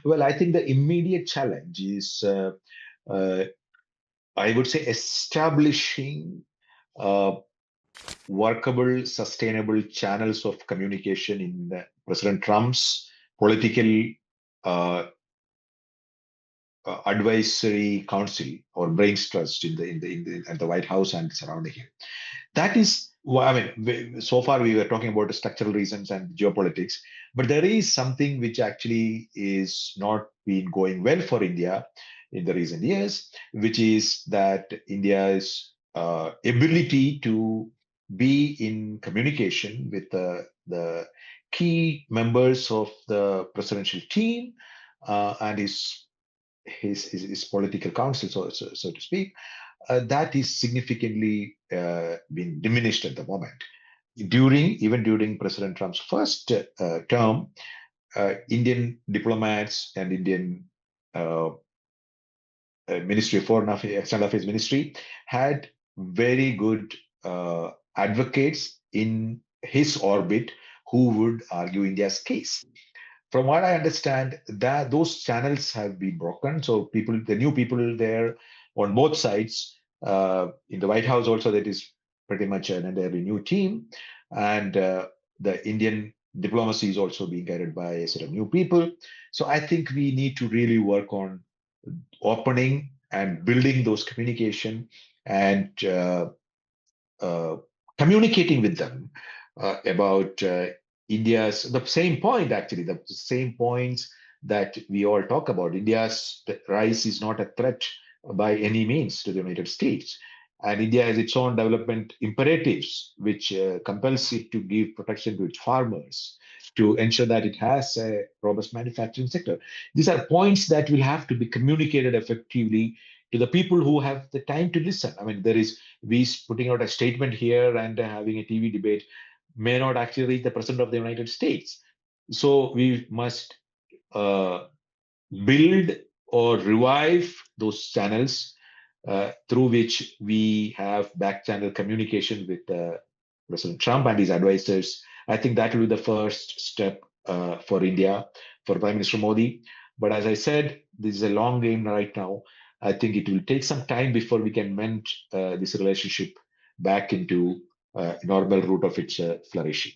Well, I think the immediate challenge is, uh, I would say, establishing uh, workable, sustainable channels of communication in President Trump's political uh, advisory council or brains trust at the White House and surrounding him. That is, I mean, so far we were talking about the structural reasons and geopolitics, but there is something which actually is not been going well for India in the recent years, which is that India's ability to be in communication with the key members of the presidential team and his political council, so to speak, that is significantly been diminished at the moment. Even during President Trump's first term, Indian diplomats and Indian uh, Ministry of Foreign Affairs, External Affairs Ministry had very good advocates in his orbit who would argue India's case. From what I understand, that those channels have been broken. So the new people there on both sides, in the White House also, that is pretty much an entirely new team, and the Indian diplomacy is also being guided by a set of new people. So I think we need to really work on opening and building those communication and uh, communicating with them about India's the same point actually the same points that we all talk about. India's rise is not a threat by any means to the United States, and India has its own development imperatives, which compels it to give protection to its farmers, to ensure that it has a robust manufacturing sector. These are points that will have to be communicated effectively to the people who have the time to listen. I mean, there is we putting out a statement here and having a TV debate may not actually reach the president of the United States. So we must uh, build or revive those channels through which we have back channel communication with President Trump and his advisors. I think that will be the first step for India, for Prime Minister Modi. But as I said, this is a long game right now. I think it will take some time before we can mend this relationship back into normal route of its flourishing.